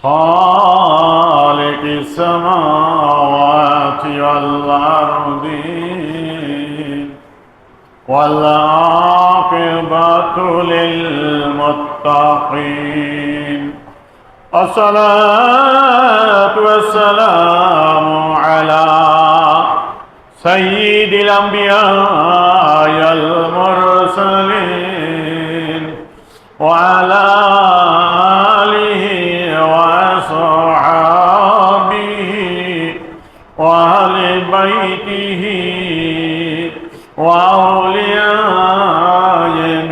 خالق السماوات والأرضين والعاقبة للمتقين الصلاة والسلام على سيد الأنبياء المرسلين وعلى آله وصحابه وأهل بيته وأولياء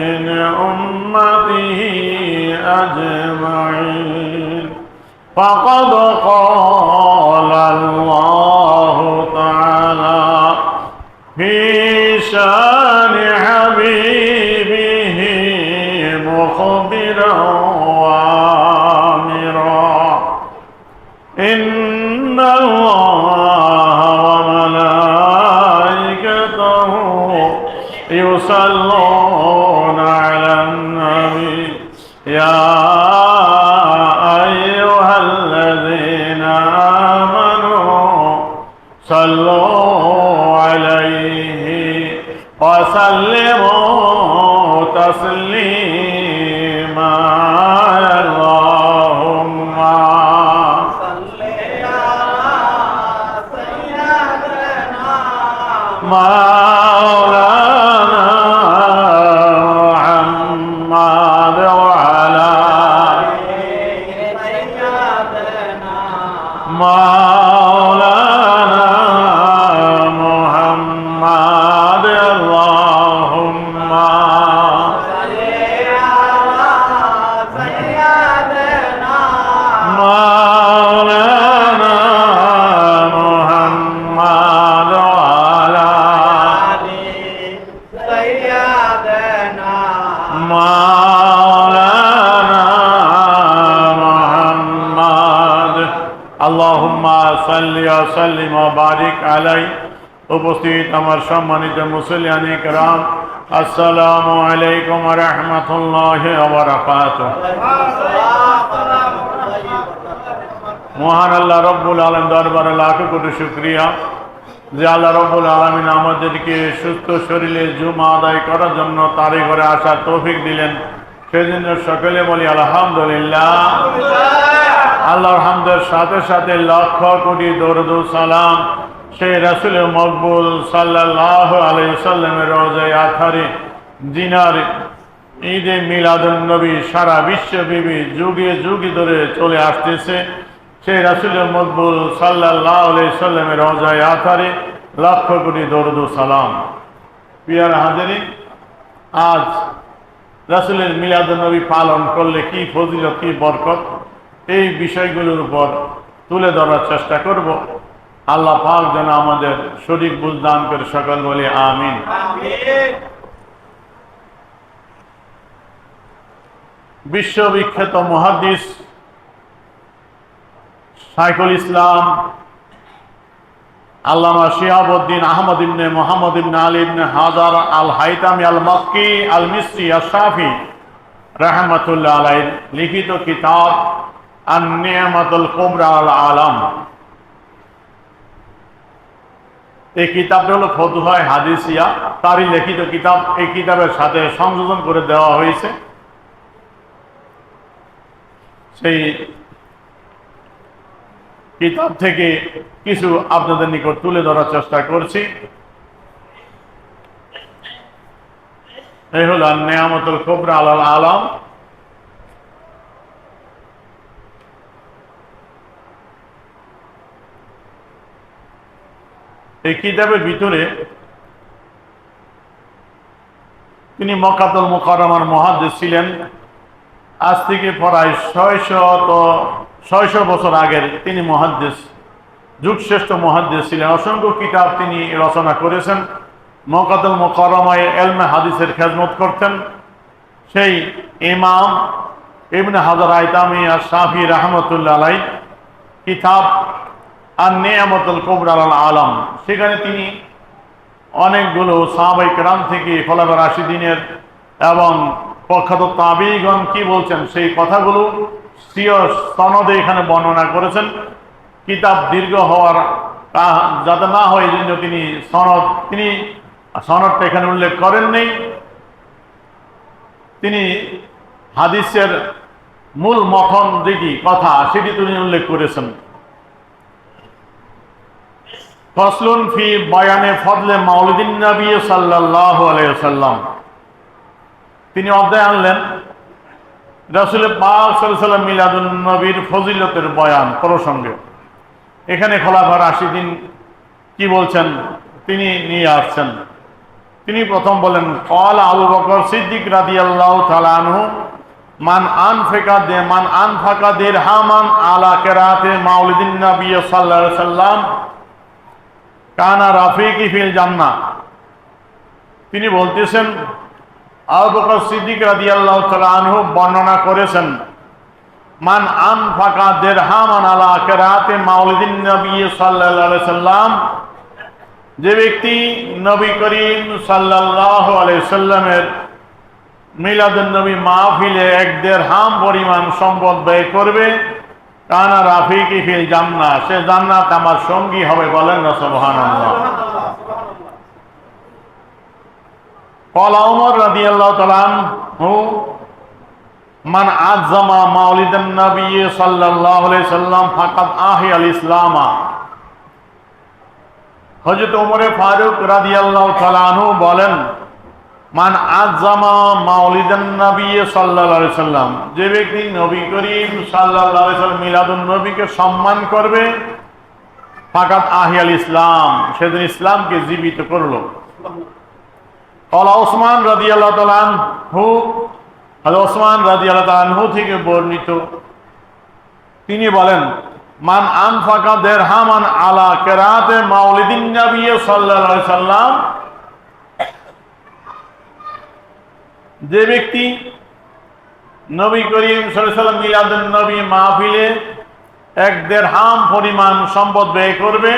من أمته أجمعين فقد قال الله تعالى في شان حبيبه مخبرا وآمرا إن الله وملائكته يصلون على النبي يا أيها الذين آمنوا صلوا عليه وسلموا تسليما اللهم صل على سيدنا مولانا محمد وعلى سيدنا مولانا محمد اللهم صل على سيدنا مولانا محمد وعلى سيدنا مولانا محمد اللهم صل وسلم وبارك عليه উপস্থিত আমার সম্মানিত মুসলিয়ান کرام আসসালামু আলাইকুম ওয়া রাহমাতুল্লাহি ওয়া বারাকাতুহু। মহান আল্লাহ রব্বুল আলামিন দরবারে লাখ কোটি শুকরিয়া যে আল্লাহ রব্বুল আলামিন আমাদেরকে সুস্থ শরীরে জুমা আদায় করার জন্য তারই ঘরে আসার তৌফিক দিলেন, সেজন্য সকলে বলি আলহামদুলিল্লাহ। আল্লাহর হামদের সাথে সাথে লক্ষ কোটি দরুদ ও সালাম সেই রাসূল মকবুল সাল্লাল্লাহু আলাইহি ওয়াসাল্লামের রওজায়ে আথারে জিনার ঈদে মিলাদুন নবী সারা বিশ্বব্যাপী যুগে যুগে ধরে চলে আসতেছে। সেই রাসূল মকবুল সাল্লাল্লাহু আলাইহি ওয়াসাল্লামের রওজায়ে আথারে লক্ষ কোটি দরুদ ও সালাম। প্রিয় হাজিরিন, আজ রাসূলের মিলাদুন নবী পালন করলে কি ফজিলত কি বরকত, এই বিষয়গুলোর উপর তুলে ধরার চেষ্টা করব। আল্লাহ পাক যেন আমাদের সঠিক বুঝ দান করে, সকল বলি আমিন। বিশ্ববিখ্যাত মুহাদ্দিস শাইখুল ইসলাম আল্লামা শিহাবুদ্দিন আহমদ ইবনে মুহাম্মদ ইবনে আলী ইবনে হাজার আল হাইতামি আল মক্কি আল মিসরি আশ-শাফি রাহমাতুল্লাহ আলাইহি লিখিত কিতাব আন-নি'মাতুল কুবরা আল আলাম। এই কিতাবটা হলো ফতুয়া হাদিসিয়া, তারই লিখিত কিতাব। এই কিতাবের সাথে সংযোজন করে দেওয়া হয়েছে। সেই কিতাব থেকে কিছু আপনাদের নিকট তুলে ধরার চেষ্টা করছি। এই হলো আন-নি'মাতুল কুবরা আল আলাম। এই কিতাবের ভিতরে তিনি মক্কাতুল মুকাররমার মুহাদ্দিস ছিলেন। আজ থেকে প্রায় 600 বছর আগের তিনি মুহাদ্দিস, যুগশ্রেষ্ঠ মুহাদ্দিস ছিলেন। অসংখ্য কিতাব তিনি রচনা করেছেন। মক্কাতুল মুকাররমায় ইলমে হাদিসের খেদমত করতেন। সেই ইমাম ইবনে হাজার হাইতামি আশ-শাফি রাহমাতুল্লাহ আলাইহি কিতাব আন-নি'মাতুল কুবরা আল আলাম, সেখানে তিনি অনেকগুলো সাহাবায়ে কেরাম থেকে খোলাফায়ে রাশিদিনের এবং প্রখ্যাত তাবিঈগণ কি বলছেন সেই কথাগুলো স্বীয় সনদে এখানে বর্ণনা করেছেন। কিতাব দীর্ঘ হওয়ার যাতে না হয় এই জন্য তিনি সনদটা এখানে উল্লেখ করেননি। তিনি হাদিসের মূল মথন যেটি কথা সেটি তিনি উল্লেখ করেছেন। ফসলুন ফি বয়ানে ফদলে মাউলিদিন নবী সাল্লাল্লাহু আলাইহি ওয়াসাল্লাম। তিনি অধ্যায় আনলেন রাসূল পাক সাল্লাল্লাহু আলাইহি ওয়াসাল্লাম মিলাদুন নবীর ফজিলতের বয়ান প্রসঙ্গে। এখানে খোলাফা রাশিদিন কি বলছেন তিনি নিয়ে আসছেন। তিনি প্রথম বলেন, ক্বালা আবু বকর সিদ্দিক রাদিয়াল্লাহু তাআলা আনহু মান আনফাকা দিরহামান আলা কিরাআতি মাউলিদিন নবী সাল্লাল্লাহু আলাইহি ওয়াসাল্লাম কানা রাফিকি ফিল জান্নাহ। তিনি বলতেছেন আবু বকর সিদ্দিক রাদিয়াল্লাহু তাআলা আনহু বর্ণনা করেছেন, মান আনফাকা দিরহামান আলা কিরাআতি মাউলিদিন নবী সাল্লাল্লাহু আলাইহি ওয়াসাল্লাম, যে ব্যক্তি নবী করিম সাল্লাল্লাহু আলাইহি ওয়াসাল্লামের মিলাদুন নবী মাহফিলে 1 দিরহাম পরিমাণ সম্পদ ব্যয় করবে, কানা রাফিকি ফিল জান্নাহ, সে জান্নাত আমার সঙ্গী হবে। বলেন না সুবহানাল্লাহ। ক্বালা উমর রাদিয়াল্লাহু তাআলা আনহু মান আযযামা মাউলিদান নবী সাল্লাল্লাহু আলাইহি ওয়াসাল্লাম ফাকাদ আহিয়াল ইসলামা। হযরত ওমর ফারুক রাদিয়াল্লাহু তাআলা আনহু বলেন, মান আযযামা মাউলিদান নবী সাল্লাল্লাহু আলাইহি ওয়াসাল্লাম, যে ব্যক্তি নবী করিম সাল্লাল্লাহু আলাইহি ওয়াসাল্লাম মিলাদুন নবীকে সম্মান করবে, ফাকাদ আহিয়াল ইসলাম, সেদিন ইসলামকে জীবিত করলো। ক্বালা উসমান রাদিয়াল্লাহু তাআলা আনহু, ওসমান রাদিয়াল্লাহু তাআলা আনহু থেকে বর্ণিত, তিনি বলেন, মান আনফাকা দিরহামান আলা কিরাআতি মাউলিদিন নবী সাল্লাল্লাহু আলাইহি ওয়াসাল্লাম, যে ব্যক্তি নবী করিম সাল্লাল্লাহু আলাইহি ওয়াসাল্লাম মিলাদুন নবী মাহফিলে 1 দিরহাম পরিমাণ সম্পদ ব্যয় করবে,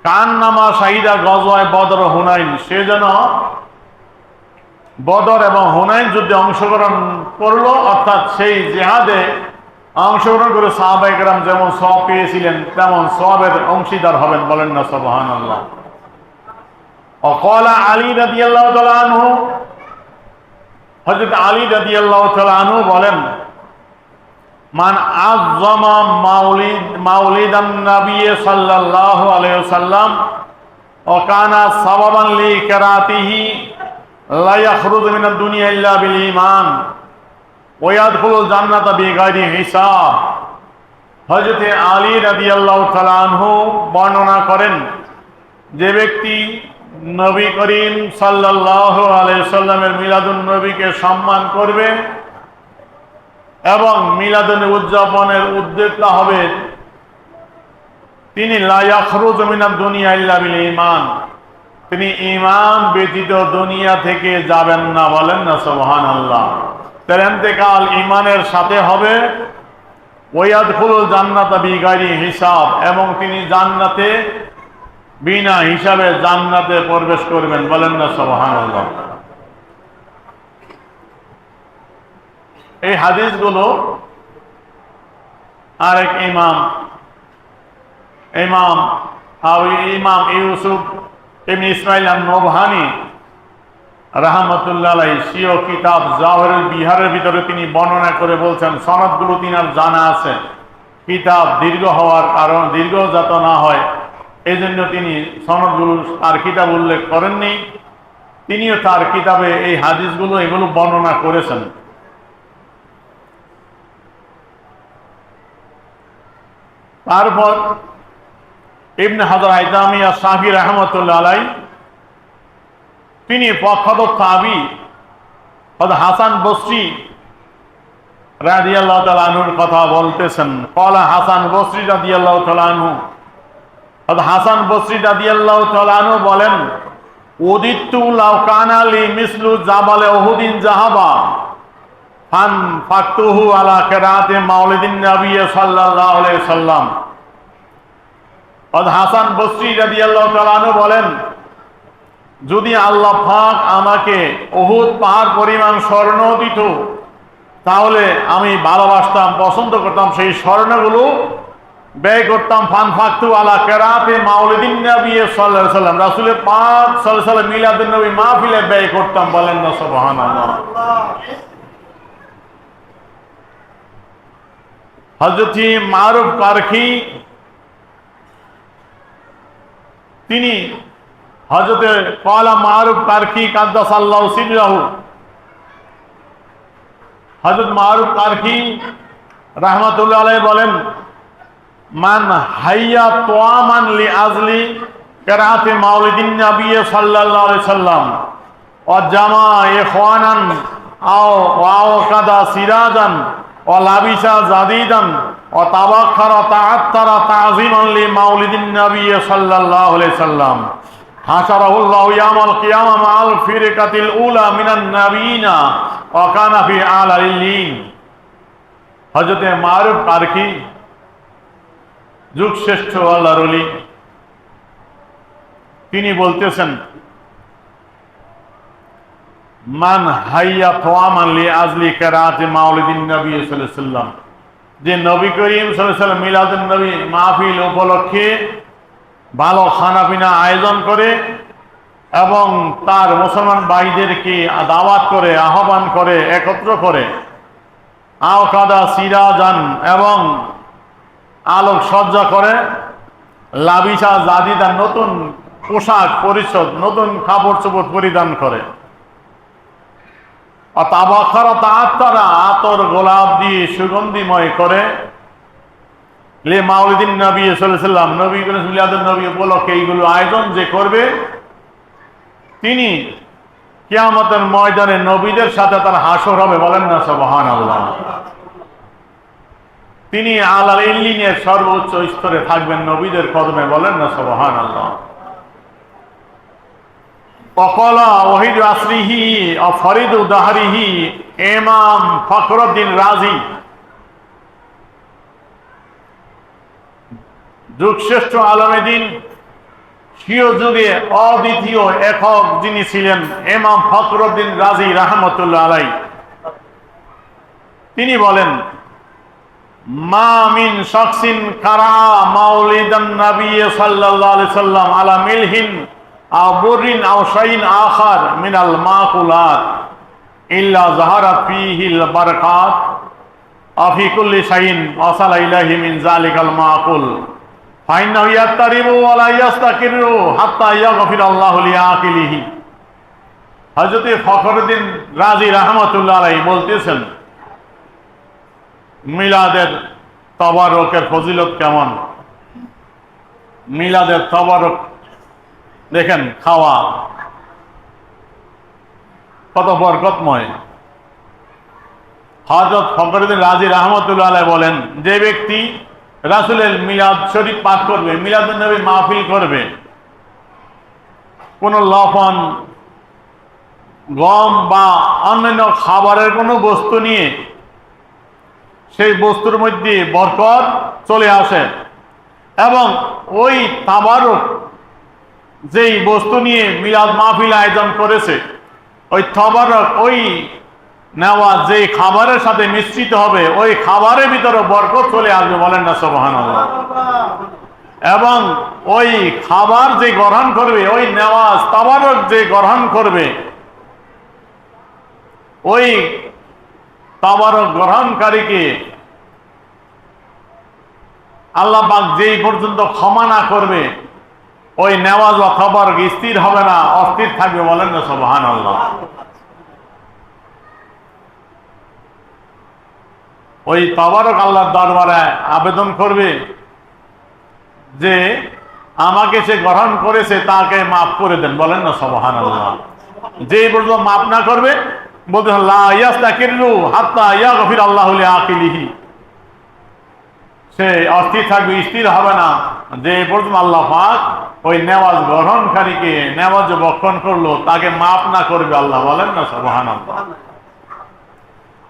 কান্নামা শাহিদা গজওয়ায়ে বদর ও হুনাইন, সে যেন বদর এবং হুনাইন যুদ্ধে অংশগ্রহণ করলো, অর্থাৎ সেই জিহাদে অংশগ্রহণ করে সাহাবায়ে কেরাম যেমন সওয়াব পেয়েছিলেন তেমন সওয়াবের অংশীদার হবেন। বলেন না সুবহানাল্লাহ। ওয়াকালা আলী রাদিয়াল্লাহু তাআলা আনহু, হযরত আলী রাদিয়াল্লাহু তাআলা আনহু বলেন, মান আযযামা মাউলিদান নবী সাল্লাল্লাহু আলাইহি ওয়াসাল্লাম ওয়া কানা সাবাবান লিকিরাতিহি লা ইয়াখরুজু মিনাদ দুনিয়া ইল্লা বিল ঈমান ওয়া ইয়াদখুলুল জান্নাতা বিগাইরি হিসাব। হযরত আলী রাদিয়াল্লাহু তাআলা আনহু বর্ণনা করেন, যে ব্যক্তি নবী করিম সাল্লাল্লাহু আলাইহি ওয়াসাল্লামের মিলাদুন নবীকে সম্মান করবে এবং মিলাদুন উদযাপনের উদ্যোক্তা হবে, তিনি লা ইয়াখরুজু মিনাদ দুনিয়া ইল্লা বিল ঈমান, তিনি ঈমান ব্যতীত দুনিয়া থেকে যাবেন না। বলেন না সুবহানাল্লাহ। তার ইন্তেকাল ঈমানের সাথে হবে। ওয়া ইয়াদখুলুল জান্নাতা বিগাইরি হিসাব, এবং তিনি জান্নাতে বিনা হিসাবে জান্নাতে প্রবেশ করবেন। বলেন না সুবহানাল্লাহ। এই হাদিসগুলো আরেক ইমাম ইউসুফ ইবনে ইসমাইল আন-নবহানী রাহমাতুল্লাহ আলাইহি স্বীয় কিতাব জাওহারুল বিহারের ভিতরে তিনি বর্ণনা করে বলছেন, সনদগুলো তিনার জানা আছে, কিতাব দীর্ঘ হওয়ার কারণ দীর্ঘ যাতে না হয় এই জন্য তিনি সনদগুলো তার কিতাব উল্লেখ করেননি। তিনিও তার কিতাবে এই হাদিসগুলো এগুলো বর্ণনা করেছেন। তারপর ইবনে হাজার হাইতামি আশ-শাফি রাহমাতুল্লাহ আলাইহি তিনি প্রখ্যাত তাবী হযরত হাসান বসরি রাদিয়াল্লাহু তাআলা আনহুর কথা বলতেছেন। ক্বালা হাসান বসরি রাদিয়াল্লাহু তাআলা আনহু, হযরত হাসান বসরি রাদিয়াল্লাহু তাআলা আনহু বলেন, উদিতু লাউ কানা লি মিসলু জাবালে উহুদিন যাহাবা ফান ফাকতুহু আলা কিরাআতি মাউলিদিন নবী সাল্লাল্লাহু আলাইহি ওয়াসাল্লাম। হাসান বসরি রাদিয়াল্লাহু তাআলা আনহু বলেন, যদি আল্লাহ পাক আমাকে উহুদ পাহাড় পরিমাণ স্বর্ণ দিত তাহলে আমি ভালোবাসতাম, পছন্দ করতাম, সেই স্বর্ণগুলো ব্যয় করতাম ফান ফাকতু আলা কেরাতে মাউলিদিন নবী সাল্লাল্লাহু আলাইহি সাল্লাম, রাসূলের পাক সাল্লাল্লাহু আলাইহি সাল্লাম মিলাদুন নবী মাহফিলে ব্যয় করতাম। বলেন না সুবহানাল্লাহ। হযরত মারুফ কারখি তিনি হযরত ক্বালা মারুফ কারখি কাদ্দাসাল্লাহু সিররাহু, হযরত মারুফ কারখি রাহমাতুল্লাহ আলাইহি বলেন, মান হাইয়া তোয়ামান লি আজলি কেরাতে মাউলিদিন নবী সাল্লাল্লাহু আলাইহি সাল্লাম ও জামা ইখওয়ানান আও কাদা সিরাজান ও লাবিসা জাদিদান ও তাবাক্কারা তাআত্তারা তাযীমান লি মাউলিদিন নবী সাল্লাল্লাহু আলাইহি সাল্লাম হাশারাহুল্লাহু ইয়াউমাল কিয়ামা মাআল ফিরকাতিল উলা মিনান নবিয়িনা ওয়া কানা ফি আলাইহিন। হযরত মারুফ কারখি যুগ শ্রেষ্ঠ আল্লাহর ওলি, তিনি বলতেছেন, মান হাইয়া তোয়ামান লি আজলি কেরাতে মাউলিদিন নবী সাল্লাল্লাহু আলাইহি সাল্লাম, যে নবী করিম সাল্লাল্লাহু আলাইহি সাল্লাম মিলাদুন নবী মাহফিল উপলক্ষে ভালো খানাপিনা আয়োজন করে এবং তার মুসলমান ভাইদেরকে দাওয়াত করে, আহ্বান করে, একত্র করে, আওকাদা সিরাজান এবং আলোক সজ্জা করে, লাবিসা জাদিদান নতুন পোশাক পরিচ্ছদ, নতুন কাপড় চোপড় পরিধান করে, তাবাখারা তাআত্তারা আতর গোলাপ দিয়ে সুগন্ধিময় করে, লে মাউলিদিন নবী সাল্লাল্লাহু আলাইহি সাল্লাম নবী মিলাদুন নবী উপলক্ষে এইগুলো আয়োজন যে করবে, তিনি কিয়ামতের ময়দানে নবীদের সাথে তার হাসর হবে। বলেন না সুবহানাল্লাহ। তিনি আলাল ইল্লিনের সর্বোচ্চ স্তরে থাকবেন নবীদের কদমে। বলেন না সুবহানাল্লাহ। ওয়াকালা ওয়াহিদ আসরিহি ও ফরিদু দাহরিহি ইমাম ফখরুদ্দিন রাজি, যুগশ্রেষ্ঠ আলমে দ্বীন, স্বীয় যুগে অদ্বিতীয় একক যিনি ছিলেন ইমাম ফখরুদ্দিন রাজি রাহমাতুল্লাহ আলাইহি, তিনি বলেন, মা মিন শাখসিন কারা মাউলিদান নবী সাল্লাল্লাহু আলাইহি সাল্লাম আলা মিলহিন আও বুররিন আও শাইইন আখার মিনাল মাকুলাত ইল্লা যাহারাত ফীহিল বারাকাত আফি কুল্লি শাইইন ওয়াসালা ইলাইহি মিন যালিকাল মাকুল ফাইন্নাহু ইয়াত্তারিবু ওয়া লা ইয়াস্তাকিরু হাত্তা ইয়াগফিরাল্লাহু লিআকিলিহি। হযরত ফখরুদ্দিন রাজি রাহমাতুল্লাহ আলাইহি বলতেছেন, মিলাদের তবারকের ফজিলত কেমন। মিলাদের তবারক দেখেন, খাওয়া কত বরকতময়। হযরত ফখরুদ্দিন রাজি রাহমাতুল্লাহ আলাইহি বলেন, যে ব্যক্তি রাসূলের মিলাদ শরীফ পাঠ করবে, মিলাদুন নবী মাহফিল করবে, কোন লবণ, গম বা অন্যান্য খাবারের কোনো বস্তু নিয়ে সেই বস্তুর মধ্যে বরকত চলে আসে এবং ওই তাবারক যেই বস্তু নিয়ে মিলাদ মাহফিল আয়োজন করেছে, ওই তাবারক ওই নেওয়া যে খাবারের সাথে মিশ্রিত হবে, ওই খাবারের ভিতরে বরকত চলে আসবে। বলেন না সুবহানাল্লাহ। এবং ওই খাবার যে গ্রহণ করবে, ওই নেওয়া তাবারক যে গ্রহণ করবে, ওই তাবারক গ্রহণকারীকে আল্লাহ পাক যেই পর্যন্ত ক্ষমা না করবে, ওই নেওয়াজ বা তাবারক স্থির হবে না, অস্থির থাকবে। বলেন না সুবহানাল্লাহ। ওই তাবারক আল্লাহর দরবারে আবেদন করবে যে আমাকে সে গ্রহণ করেছে, তাকে মাফ করে দেন। বলেন না সুবহানাল্লাহ। যেই পর্যন্ত মাফ না করবে, বলতে লা ইয়াস্তাকিরু হাত্তা ইয়াগফিরাল্লাহু লিআকিলিহি, সে অস্থির থাকবে, স্থির হবে না, যে পর্যন্ত আল্লাহ পাক ওই নেওয়াজ গ্রহণকারীকে নেওয়াজ বক্ষণ করলো তাকে মাফ না করবে আল্লাহ। বলেন না সুবহানাল্লাহ।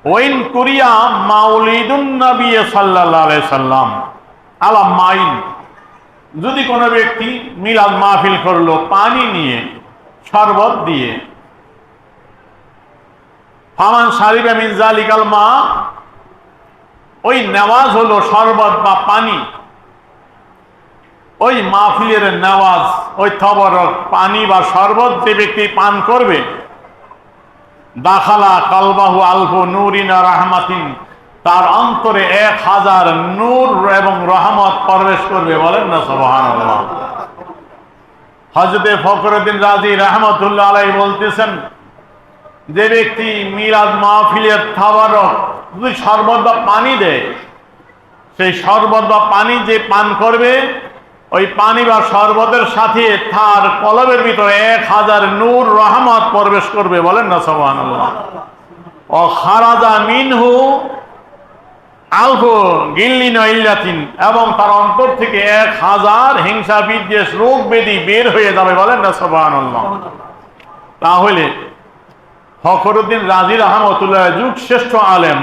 ওয়াইন কুরিয়া মাউলিদুন নবী সাল্লাল্লাহু আলাইহি সাল্লাম আলা মাইন, যদি কোনো ব্যক্তি মিলাদ মাহফিল করলো পানি নিয়ে, শরবত দিয়ে, ফামান শারিবা মিন যালিকাল মা, ওই নেওয়াজ হলো শরবত বা পানি। ওই মাহফিলের নেওয়াজ, ওই তবরক পানি বা শরবত যে ব্যক্তি পান করবে, দাখালা কালবাহু আলফু নূরিনা রাহমাতিন, তার অন্তরে 1000 নূর এবং রহমত প্রবেশ করবে। বলেন না সুবহানাল্লাহ। হযরতে ফখরুদ্দীন রাজি রাহমাতুল্লাহ আলাইহি বলতেছেন, যে ব্যক্তি মিলাদ মাহফিলের তাবারক যদি শরবত বা পানি দেয়, সেই শরবত বা পানি যে পান করবে, ওই পানি বা শরবতের সাথে তার কলবের ভিতরে 1000 নূর রহমত প্রবেশ করবে। বলেন না সুবহানাল্লাহ। ও খারাজা মিনহু আলফু গিল্লিন ইল্লাতিন, এবং তার অন্তর থেকে 1000 হিংসা বিদ্বেষ রোগ ব্যাধি বের হয়ে যাবে। বলেন না সুবহানাল্লাহ। তাহলে ফখরুদ্দীন রাজি রাহমাতুল্লাহ যুগ শ্রেষ্ঠ আলেম,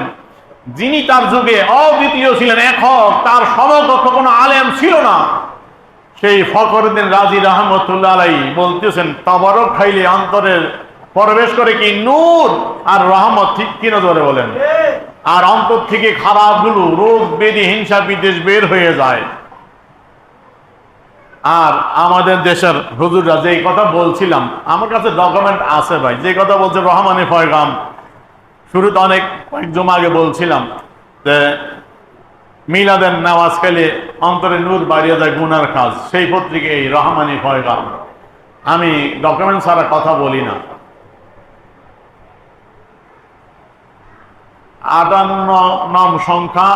যিনি তার যুগে অদ্বিতীয় ছিলেন, একক, তার সমকক্ষ কোনো আলেম ছিল না, সেই ফখরুদ্দীন রাজি রাহমাতুল্লাহ আলাইহি বলতেছেন, তাবারক খাইলে অন্তরের প্রবেশ করে কি নূর আর রহমত। ঠিক কিনা জোরে বলেন। আর অন্তর থেকে খারাপগুলো, রোগ ব্যাধি হিংসা বিদ্বেষ বের হয়ে যায়। আর আমাদের দেশের হুজুররা যে কথা বলছিলাম, আমার কাছে ডকুমেন্ট আছে ভাই, যে কথা বলছে রহমানি পয়গাম, শুরুতে অনেক কয়েক জমা আগে বলছিলাম যে মিলাদের নামাজ খেলে অন্তরে নূর বাড়িয়ে যায় গুনার কাজ, সেই পত্রিকা এই রহমানি পয়গাম। আমি ডকুমেন্ট ছাড়া কথা বলি না। 58 সংখ্যা,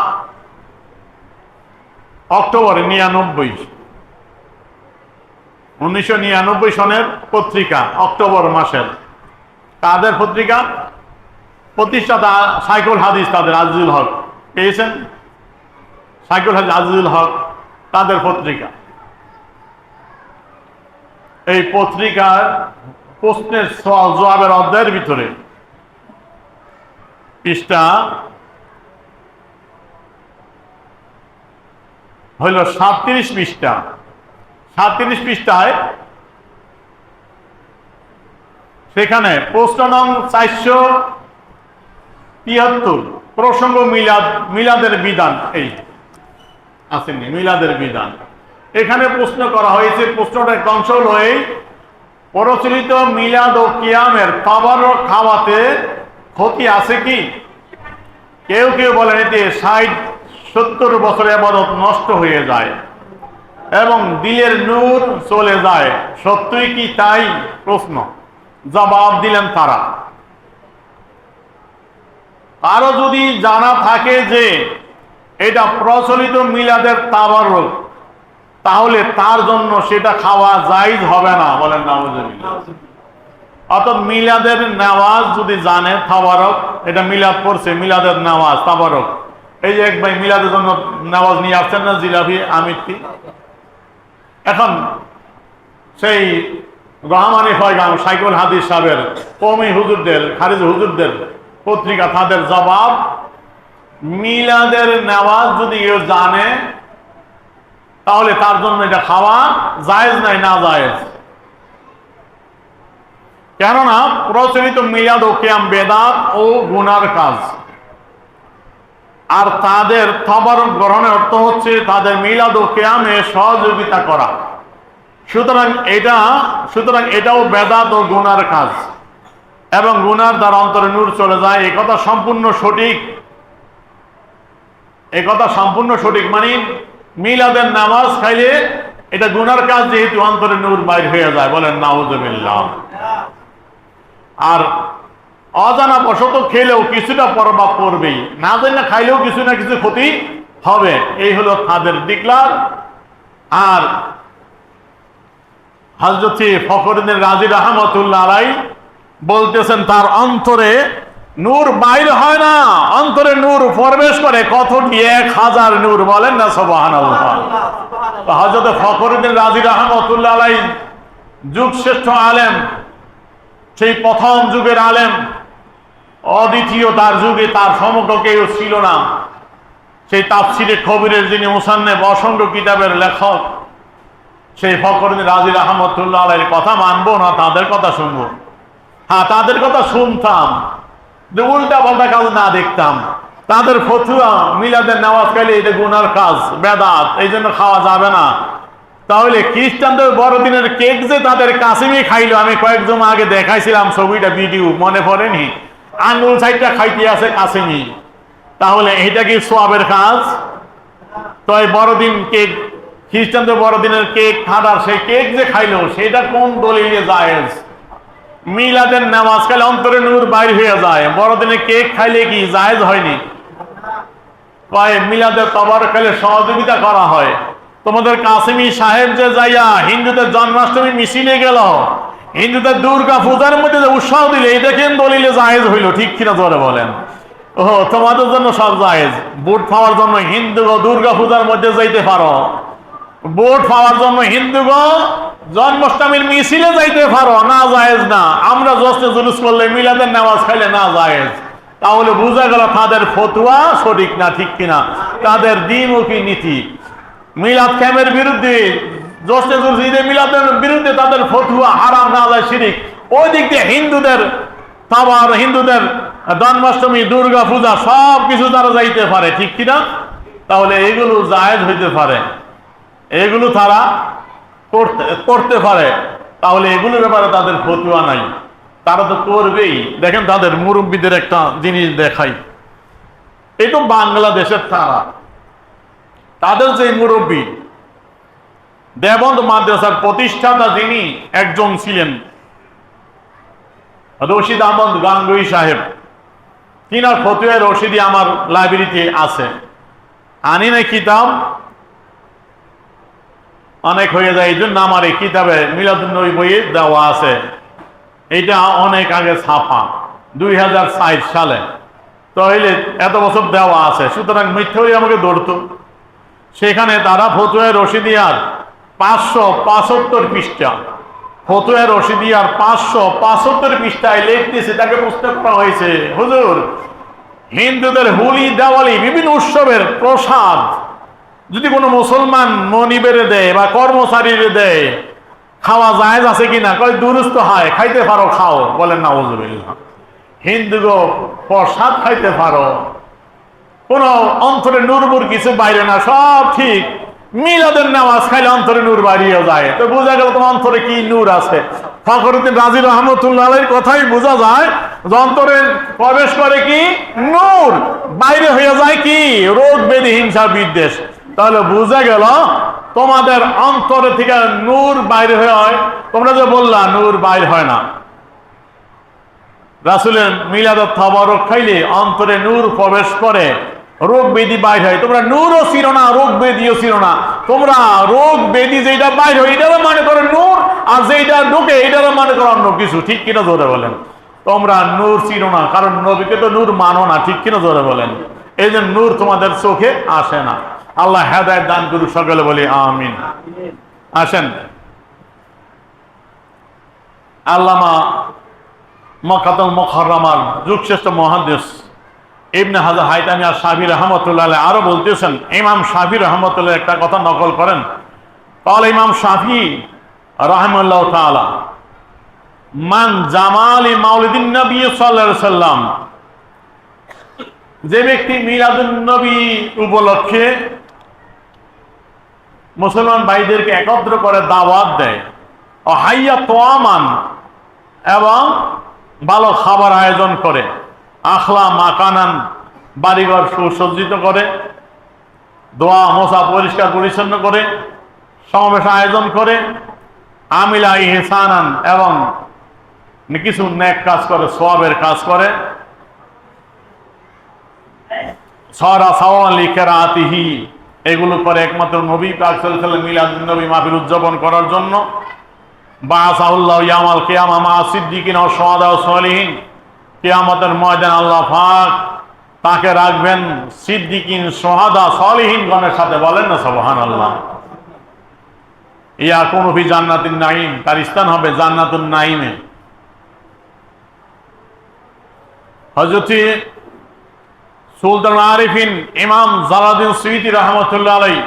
অক্টোবর 99, 1999 সনের পত্রিকা, অক্টোবর মাসের। তাদের পত্রিকা, প্রতিষ্ঠাতা সাইকুল হাদিস, তাদের আজিজুল হক, পেয়েছেন? সাইকুল হাদিস আজিজুল হক, তাদের পত্রিকা। এই পত্রিকার প্রশ্নের সওয়াল জবাবের অধ্যায়ের ভিতরে পৃষ্ঠা হইল 37 পৃষ্ঠা। 37 পৃষ্ঠায় সেখানে প্রশ্ন নং 473, প্রসঙ্গ মিলাদ, মিলাদের বিধান, এই আসেননি মিলাদের বিধান। এখানে প্রশ্ন করা হয়েছে, প্রশ্নটার অংশ হল এই, প্রচলিত মিলাদ ও কিয়ামের তাবারক খাওয়াতে ক্ষতি আছে কি? কেউ কেউ বলেন এতে 60-70 বছর ইবাদত নষ্ট হয়ে যায় এবং দিলের নূর চলে যায়। সত্যই কি তাই? প্রশ্ন। জবাব দিলেন তারা, আরো যদি জানা থাকে যে এটা প্রচলিত মিলাদের তাবারক, তাহলে তার জন্য সেটা খাওয়া জায়েজ হবে না। বলেন নাউজুবিল্লাহ। অর্থাৎ মিলাদের নেওয়াজ যদি জানে, তাবারক, এটা মিলাদ পড়ছে, মিলাদের নেওয়াজ তাবারক, এই যে এক ভাই মিলাদের জন্য নেওয়াজ নিয়ে আসছেন না, জিলাপি আমিত্তি। এখন সেই রহমানি পয়গাম সাইকুল হাদিস সাহেবের, কওমি হুজুরদের, খারিজি হুজুরদের পত্রিকা, তাদের জবাব, মিলাদের নেওয়াজ যদি কেউ জানে তাহলে তার জন্য এটা খাওয়া জায়েজ নাই, না জায়েজ। কেননা প্রচলিত মিলাদ ও কিয়াম বেদাত ও গুনার কাজ, আর তাদের তাবারক গ্রহণের অর্থ হচ্ছে তাদের মিলাদ ও কিয়ামে সহযোগিতা করা। সুতরাং এটাও বেদাত ও গুনার কাজ এবং গুনার দ্বারা অন্তরে নূর চলে যায়। এই কথা সম্পূর্ণ সঠিক, এই কথা সম্পূর্ণ সঠিক। মানে মিলাদের নামাজ খাইলে এটা গুনার কাজ, যেহেতু অন্তরে নূর বাইর হয়ে যায়। বলেন নাউজুবিল্লাহ। আর অজানা বশত খেলেও কিছুটা প্রভাব পড়বেই, না জানি না খাইলেও কিছু না কিছু ক্ষতি হবে। এই হলো তাদের ডিক্লার। আর হযরত ফখরুদ্দীন রাজি রাহমাতুল্লাহ আলাইহি বলতেছেন, তার অন্তরে নূর বাইর হয় না, অন্তরে নূর প্রবেশ করে। কতটি? 1000 নূর। বলেন না সুবহানাল্লাহ। হযরত ফখরুদ্দীন রাজি রাহমাতুল্লাহ আলাইহি যুগ শ্রেষ্ঠ আলেম, সেই প্রথম যুগের আলেম, অদ্বিতীয়, তার যুগে তার সমকক্ষ কেউ ছিল না। সেই তাফসিরে কবিরের যিনি মুসান্নেফ, অসংখ্য কিতাবের লেখক, সেই ফখরুদ্দীন রাজি রাহমাতুল্লাহ আলাইহির কথা মানবো না, তাদের কথা শুনবো? হ্যাঁ, তাদের কথা শুনতাম, যে উল্টা পাল্টা কাজ না দেখতাম। তাদের ফতুয়া মিলাদের নামাজ খাইলে এটা গুনার কাজ, বেদাত, এই জন্য খাওয়া যাবে না। তাহলে খ্রিস্টানদের বড়দিনের কেক যে তাদের কাসিমি খাইলো, আমি কয়েক জমা আগে দেখাইছিলাম ছবিটা, ভিডিও মনে পড়েনি? আঙ্গুল সাইডটা খাইতে আছে কাসিমি। তাহলে এটা কি সোয়াবের কাজ? তো এই বড়দিন কেক, খ্রিস্টানদের বড়দিনের কেক খাটার, সেই কেক যে খাইলো সেটা কোন দলিলে জায়েজ? মিলাদের নামাজ খাইলে অন্তরে নূর বাইর হয়ে যায়, বড়দিনে কেক খাইলে কি জায়েজ হয়নি? কয় মিলাদের কবর খাইলে সহযোগিতা করা হয়। তোমাদের কাসিমি সাহেব যে যাইয়া হিন্দুদের জন্মাষ্টমী মিছিলে গেল, হিন্দুদের দুর্গা পূজার মধ্যে যে উৎসাহ দিলে, এটা কেন দলিলে জায়েজ হইল? ঠিক কিনা জোরে বলেন। ও তোমাদের জন্য সব জায়েজ। ভোট পাওয়ার জন্য হিন্দুগো দুর্গা পূজার মধ্যে যাইতে পারো, ভোট পাওয়ার জন্য হিন্দুগো জন্মাষ্টমীর মিছিলে যাইতে পারো, না জায়েজ না। আমরা জশ্নে জুলুস করলে, মিলাদের নামাজ খাইলে না জায়েজ। তাহলে বোঝা গেল তাদের ফতুয়া সঠিক না, ঠিক কিনা? তাদের দ্বিমুখী নীতি। মিলাদ ক্যামের বিরুদ্ধে, জশ্নে জুলুস ঈদে মিলাদের বিরুদ্ধে তাদের ফতুয়া হারাম, না যায় শিরিক। ওই দিক দিয়ে হিন্দুদের তাবার, হিন্দুদের জন্মাষ্টমী, দুর্গা পূজা সব কিছু তারা যাইতে পারে, ঠিক কিনা? তাহলে এগুলো জায়েজ হইতে পারে, এগুলো তারা করতে পারে। তাহলে এগুলোর ব্যাপারে তাদের ফতুয়া নাই, তারা তো করবেই। দেখেন তাদের মুরব্বীদের একটা জিনিস দেখাই, এই তো বাংলাদেশের তারা, তাদের যে মুরব্বী, দেবন্দ মাদ্রাসার প্রতিষ্ঠাতা যিনি একজন ছিলেন রশিদ আহমদ গাঙ্গুই সাহেব, কিনার ফতুয়া রশিদি আমার লাইব্রেরিতে আছে। আনি না কিতাব, অনেক হয়ে যায়, এই জন্য আমার এই কিতাবে মিলাদুন্নবী বইয়ে দেওয়া আছে। এটা অনেক আগে ছাপা, 2004 সালে। তাহলে এত বছর দেওয়া আছে, সুতরাং মিথ্যে হয়ে আমাকে ধরতো। সেখানে তারা ফতুয়া রশিদিয়ার 575 পৃষ্ঠা, ফতুয়া রশিদিয়ার 575 পৃষ্ঠায় লিখতেছে, তাকে প্রশ্ন করা হয়েছে, হুজুর হিন্দুদের হোলি, দেওয়ালি, বিভিন্ন উৎসবের প্রসাদ যদি কোনো মুসলমান মনিবের দেয় বা কর্মচারীর দেয়, খাওয়া জায়েজ আছে কিনা? কয় দুরুস্ত হয়, খাইতে পারো, খাও। বলেন নাউজুবিল্লাহ। হিন্দুগো প্রসাদ খাইতে পারো, কোন অন্তরে নূর কিছু বাইরে না, সব ঠিক। মিলাদের নামাজ খাইলে অন্তরে নূর বাড়িয়ে যায়, তো বোঝা গেল তোমার অন্তরে কি নূর আছে। ফখরুদ্দিন রাজি রহমতুল্লাহ আলাইহির কথাই বোঝা যায় যে অন্তরে প্রবেশ করে কি নূর, বাইরে হয়ে যায় কি রোগ ব্যাধি, হিংসা, বিদ্বেষ। তাহলে বোঝা গেল তোমাদের অন্তরে থেকে নূর বাইরে হয়। তোমরা যে বললা নূর বাইর হয় না, রাসূলের মিলাদুত তাবারক খাইলে অন্তরে নূর প্রবেশ করে, রোগ ব্যাধি বাইর হয়। তোমরা নূরও ছিল না, রোগ ব্যাধিও ছিল না। তোমরা রোগ ব্যাধি যেটা বাইর হয় এটারও মানে করো নূর, আর যেটা ঢুকে এটারও মানে করো অন্য কিছু, ঠিক কিনা জোরে বলেন? তোমরা নূর ছিল না, কারণ নবীকে তো নূর মানো না, ঠিক কিনা জোরে বলেন? এই যে নূর তোমাদের চোখে আসে না। আল্লাহ হেদায়েত দান করুক, সকলে বলি আমিন। আসেন, আল্লামা মক্কাতুল মুকাররমার যুগশ্রেষ্ঠ মুহাদ্দিস ইবনে হাজার হাইতামি আর শাফি রহমতুল্লাহ আলাইহি আরো বলতেছেন, ইমাম শাফি রহমতুল্লাহ একটা কথা নকল করেন। তাহলে ইমাম শাফি রাহিমাহুল্লাহ তাআলা, মান জামালি মাউলিদিন নবী সাল্লাল্লাহু আলাইহি সাল্লাম, যে ব্যক্তি মিলাদুন নবী উপলক্ষে মুসলমান ভাইদেরকে একত্র করে দাওয়াত দেয়, ও হাইয়া তোয়ামান, এবং ভালো খাবার আয়োজন করে, আখলা মাকানান, বাড়িঘর সুসজ্জিত করে, দোয়া মোছা পরিষ্কার পরিচ্ছন্ন করে, সমাবেশ আয়োজন করে, আমিলা ইহসানান, এবং কিছু নেক কাজ করে, সওয়াবের কাজ করে, সারা সাওয়ান লিকেরাতিহি, এগুলো করে একমাত্র নবী পাক সাল্লাল্লাহু আলাইহি ওয়াসাল্লাম মিলাদুন নবী মাহফিল উদযাপন করার জন্য। বাআসাহুল্লাহু ইয়াউমাল কিয়ামা মা সিদ্দিকিন ওয়া শুহাদা ওয়া সালিহিন, কিয়ামতের ময়দান আল্লাহ পাক তাকে রাখবেন সিদ্দিকিন, শুহাদা, সালিহিন গণের সাথে। বলেন না সুবহানাল্লাহ। ইয়াকুনু ফি জান্নাতিন নাঈম, তার স্থান হবে জান্নাতুন নাঈমে। হযরত সুলতান আরিফিন ইমাম জালালউদ্দিন সুয়ুতী রাহমাতুল্লাহ আলাইহি,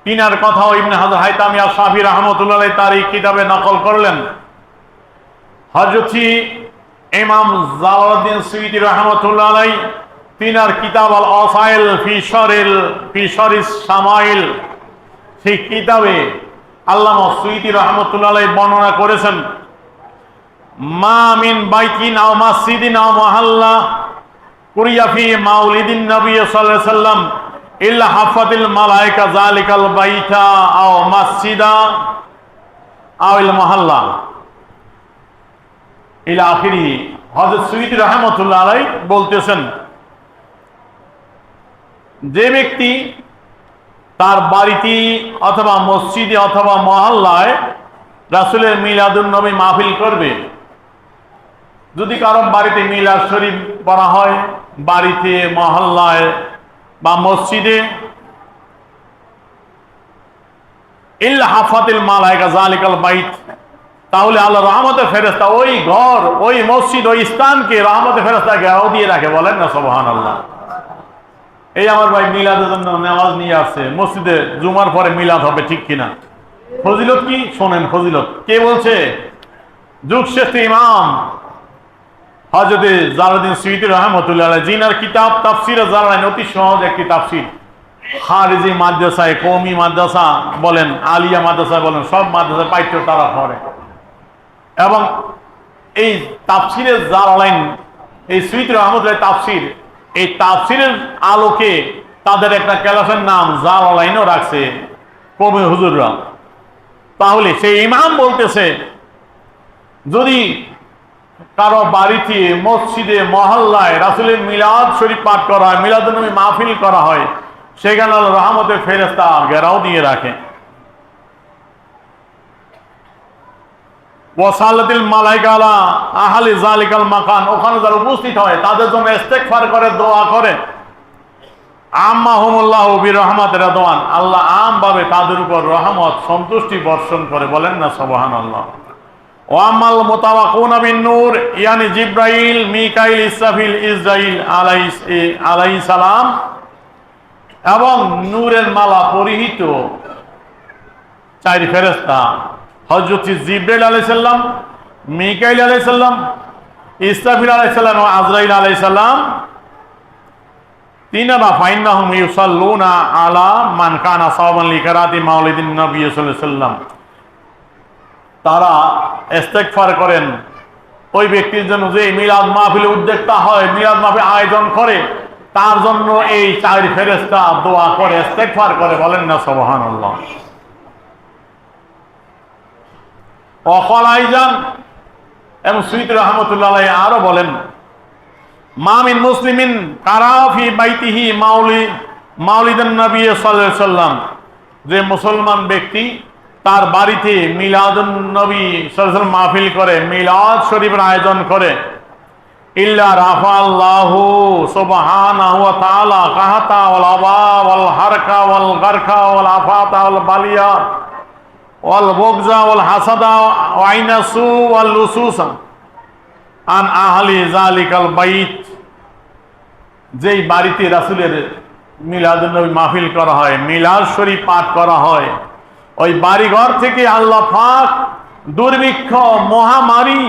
তিনার কথাও ইবনে হাজার হাইতামি আর শাফি রাহমাতুল্লাহ আলাইহি তার এই কিতাবে নকল করলেন। হযরত ইমাম জালালউদ্দিন সুয়ুতী রাহমাতুল্লাহ আলাইহি তিনার কিতাব আল আসাইল ফি শরিস শামাইল, সেই কিতাবে আল্লামা সুয়ুতী রাহমাতুল্লাহ আলাইহি বর্ণনা করেছেন, মা মিন বাইতিন আও মসজিদিন আও মুহাল্লা কুরিয়া ফি মাউলিদিন নবী সাল্লাল্লাহু আলাইহি ওয়াসাল্লাম ইল্লা হাফাতিল মালায়েকা যালিকাল বাইতা আও মসজিদা আও ইল মুহাল্লা ইলা আখিরি। হযরত সুয়ুতী রাহমাতুল্লাহ আলাইহি বলতেছেন, যে ব্যক্তি তার বাড়িতে অথবা মসজিদে অথবা মহল্লায় রাসূলের মিলাদুন নবী মাহফিল করবে, যদি কারো বাড়িতে মিলাদ শরীফ পড়া হয়, বাড়িতে মহল্লায় বা মসজিদে, ইল্লা হাফাতিল মালায়েকা যালিকাল বাইত, তাহলে আল্লাহ রহমতের ফেরেশতা ওই ঘর, ওই মসজিদ, ওই স্থানকে রহমতের ফেরেশতা ঘেরাও দিয়ে রাখে। বলেন না সুবহানাল্লাহ। এই আমার ভাই মিলাদের জন্য নামাজ নিয়ে আসছে, মসজিদে জুমার পরে মিলাদ হবে, ঠিক কিনা? ফজিলত কি শোনেন, ফজিলত কে বলছে? যুগ শ্রেষ্ঠ ইমাম হযরত জালালউদ্দিন সুয়ুতী রাহমাতুল্লাহ আলাইহি, জিনার কিতাব তাফসীর জালালাইন অতি সহজ একটি তাফসীর। খারিজি মাদ্রাসায়, কওমি মাদ্রাসা বলেন, আলিয়া মাদ্রাসা বলেন, সব মাদ্রাসায় পাঠ্য তারা পড়ে। এবং এই তাফসীরের জালালাইন, এই সুয়ুতী রাহমাতুল্লাহ তাফসীর, এই তাফসীরের আলোকে তাদের একটা ক্লাসের নাম জালালাইনও রাখছে কওমি হুজুররা। তাহলে সেই ইমাম বলতেছে, যদি কারো বাড়িতে মসজিদে মহল্লায় রাসূলের মিলাদ শরীফ পাঠ করা হয়, মিলাদুন নবী মাহফিল করা হয়, সেখানে আল্লাহ রহমতের ফেরেশতা ঘেরাও দিয়ে রাখে। ওয়াসালাতিল মালায়েকা আলা আহলি যালিকাল মাকান, ওখানে যারা উপস্থিত হয় তাদের জন্য ইস্তেগফার করে, দোয়া করে। আম্মাহুমুল্লাহু বিরহমাত রিদওয়ান, আল্লাহ আমভাবে তাদের উপর রহমত সন্তুষ্টি বর্ষণ করে। বলেন না সুবহানাল্লাহ। ওয়ামাল মুতাওয়াক্কুনা বিন নূর, ইয়ানি জিবরাইল, মিকাইল, ইসরাফিল, ইসরাইল আলাইহিস সালাম, এবং নূরের মালা পরিহিত চার ফেরেশতা হযরত জিবরাইল আলাইহিস সালাম, মিকাইল আলাইহিস সালাম, ইসরাফিল আলাইহিস সালাম ও আজরাইল আলাইহিস সালাম, তিনারা ফাইন্নাহুম ইউসাল্লুনা আলা মান কানা সাওবান লিকারাতি মাউলিদিন নবী সাল্লাল্লাহু আলাইহি ওয়াসাল্লাম, তারা ইস্তেগফার করেন ওই ব্যক্তির জন্য যে মিলাদ মাহফিলের উদ্যোক্তা হয়, মিলাদ মাহফিল আয়োজন করে, তার জন্য এই চার ফেরেশতা দোয়া করে, ইস্তেগফার করে। বলেন না সুবহানাল্লাহ। ওয়াকালাইজান, এবং সুয়ুতী রাহমাতুল্লাহ আলাইহি আরো বলেন, মা মিন মুসলিমিন কারা ফি বাইতিহি মাউলিদান নবী সাল্লাল্লাহু আলাইহি ওয়াসাল্লাম, যে মুসলমান ব্যক্তি তার বাড়িতে মিলাদুন নবী সাল্লাল্লাহু আলাইহি ওয়াসাল্লাম মাহফিল করে, মিলাদ শরীফের আয়োজন করে, ইল্লা রাফাআল্লাহু সুবহানাহু ওয়া তাআলা কাহাতা ওয়াল আবা ওয়াল হারকা ওয়াল গারকা ওয়াল আফাতা ওয়াল বালিয়া ওয়াল বুগজা ওয়াল হাসাদা ওয়া আইনাসু ওয়াল লুসুসা আন আহলি যালিকাল বাইত, যেই বাড়িতে রাসূলের মিলাদুন নবী মাহফিল করা হয়, মিলাদ শরীফ পাঠ করা হয়, ওই বাড়িঘর থেকে আল্লাহ পাক দুর্ভিক্ষ, মহামারী,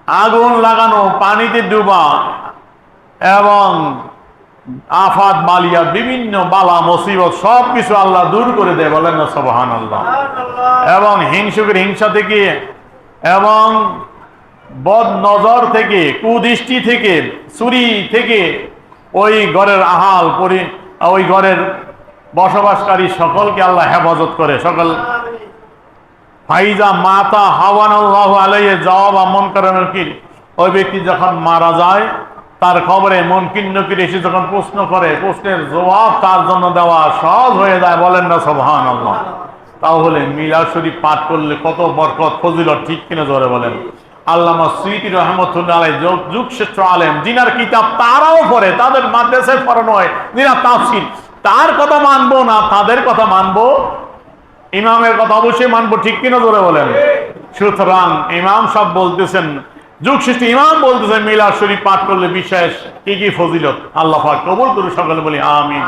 আগুন লাগানো, পানিতে ডুবা এবং আফাত, বালিয়া, বিভিন্ন বালা মুসিবত সব কিছু আল্লাহ দূর করে দেয়। বলেন না সুবহানাল্লাহ। এবং হিংসুকের হিংসা থেকে এবং বদ নজর থেকে, কুদৃষ্টি থেকে, চুরি থেকে ওই ঘরের আহাল ওই ঘরের বসবাসকারী সকলকে আল্লাহ হেফাজত করে। সকল ফাইজা মাতা হাওয়ানাল্লাহু আলাইহি জওয়াব মুনকার নাকির, ওই ব্যক্তি যখন মারা যায় তার খবরে মুনকির নকির এসে যখন প্রশ্ন করে, প্রশ্নের জবাব তার জন্য দেওয়া সহজ হয়ে যায়। বলেন না সুবহানাল্লাহ। তাহলে মিলাদ শরীফ পাঠ করলে কত বরকত, ফজিলত, ঠিক কিনা জোরে বলেন। আল্লামা সুয়ুতী রাহমাতুল্লাহ আলাইহি যুগ শ্রেষ্ঠ আলেম, জিনার কিতাব তারাও পড়ে, তাদের মাদ্রাসায় পড়ানো হয়, জিনার তাফসীর, তার কথা মানবো না তাদের কথা মানবো? ইমামের কথা অবশ্যই মানবো, ঠিক কিনা জোরে বলেন। সুতরাং ইমাম সব বলতেছেন, যুগ শ্রেষ্ঠ ইমাম বলতেছেন মিলাদ শরীফ পাঠ করলে বিশেষ কি কি ফজিলত। আল্লাহ পাক কবুল করুন, সকলে বলি আমিন।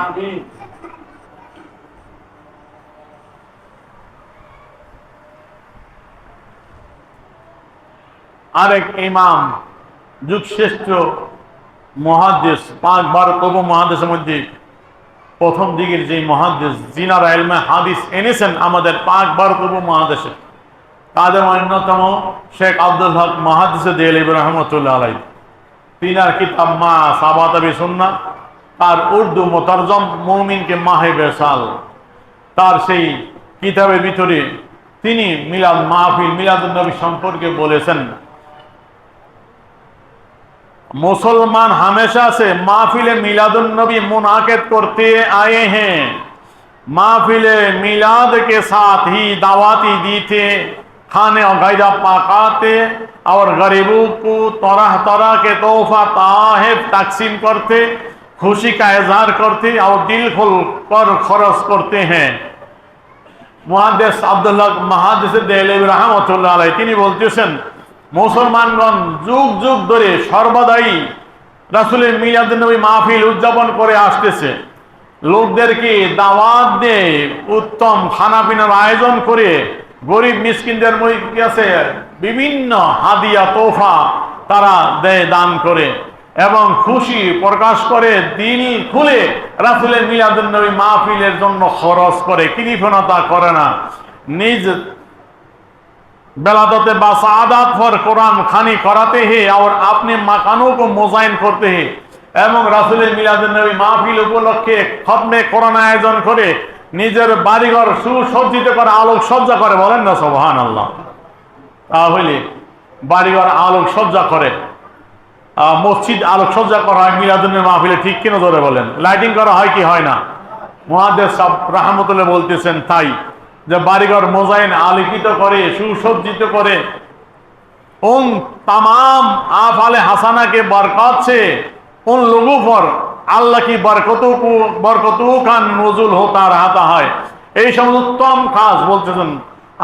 আরেক ইমাম যুগশ্রেষ্ঠ মুহাদ্দিস, পাক ভারত উপমহাদেশের মধ্যে প্রথম দিকের যে মুহাদ্দিস যিনারা ইলমে হাদিস এনেছেন আমাদের পাক ভারত উপমহাদেশে, তাদের অন্যতম শেখ আব্দুল হক মুহাদ্দিস দেহলভী রহমতুল্লাহ আলাইহি। তিনার কিতাব মা সাবাত বি সুন্নাহ, তার উর্দু মুতারজম মুমিনকে মাহে বেসাল, তার সেই কিতাবের ভিতরে তিনি মিলাদ মাহফিল মিলাদুন নবী সম্পর্কে বলেছেন, मुसलमान हमेशा से महफिल मिलादुन नबी मुनाकिद करते आए हैं। महफिल मिलाद के साथ ही दावती देते, खाने और गैदा पकाते और गरीबों को तरह तरह के तोहफा तोहफे तकसीम करते, खुशी का इजहार करते और दिल खुल कर खर्च करते हैं। मुहद्दिस अब्दुल हक मुहद्दिस देहलवी रहमतुल्लाह अलैहि তিনি বলতেছেন, মুসলমানগণ যুগ যুগ ধরে সর্বদাই রাসূলের মিলাদুন নবী মাহফিল উদযাপন করে আসতেছে। লোকদেরকে দাওয়াত দিয়ে উত্তম খানাপিনার আয়োজন করে গরিব মিসকিনদের কাছে বিভিন্ন হাদিয়া তোহফা তারা দেয়, দান করে এবং খুশি প্রকাশ করে, দিল খুলে রাসূলের মিলাদুন নবী মাহফিলের জন্য খরচ করে, কৃপণতা করে না। নিজ बेलादत बासादात पर कुरान खानी कराते हैं और अपने मकानों को मुज़ाइन करते हैं এবং রাসূলের মিলাদুন নবী মাহফিল উপলক্ষে খতমে কোরআন আয়োজন করে নিজের বাড়িঘর সুসজ্জিত করে আলোকসজ্জা করে, বলেন না সুবহানাল্লাহ। তাহলে বাড়িঘর আলোকসজ্জা করে, মসজিদ আলোকসজ্জা করা হয় মিলাদুন নবী মাহফিলে, ঠিক কিনা ধরে বলেন? লাইটিং করা হয় কি হয় না? মুহাদ্দিস সাহেব রাহমাতুল্লাহ বলতেছেন তাই, যে বাড়িঘর মোজাইন আলোকিত করে সুসজ্জিত করে उन तमाम आफाले हसाना के बरकत से उन लोगों पर अल्लाह की बरकतों का नुज़ुल होता रहता है। এই সমস্ত উত্তম কাজ বলতেছেন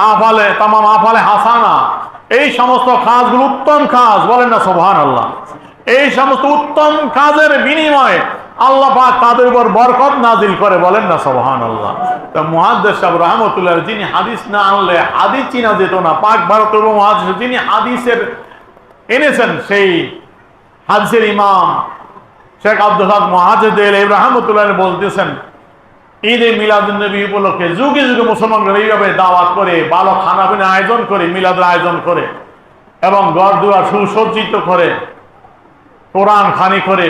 আফালে তামাম আফালে হাসানা, এই সমস্ত কাজগুলো উত্তম কাজ, বলেন না সুবহানাল্লাহ। এই সমস্ত উত্তম কাজের বিনিময়ে আল্লাহ পাক তাদের উপর বরকত নাজিল করে, বলেন না সুবহানাল্লাহ। তো মুহাদ্দিস সাহেব রাহমাতুল্লাহ যিনি হাদিস না আনলে হাদিস চিনা যেত না, পাক ভারত উপমহাদেশে যিনি হাদিসের এনেছেন সেই হাদিসের ইমাম শেখ আব্দুল হক মুহাদ্দিস দেহলভী রাহমাতুল্লাহ বলতেছেন, ঈদে মিলাদুন নবী উপলক্ষে যুগে যুগে মুসলমানরা এইভাবে দাওয়াত করে, ভালো খানাপিনা আয়োজন করে, মিলাদের আয়োজন করে এবং ঘর দুয়ার সুসজ্জিত করে, কোরআন খানি করে,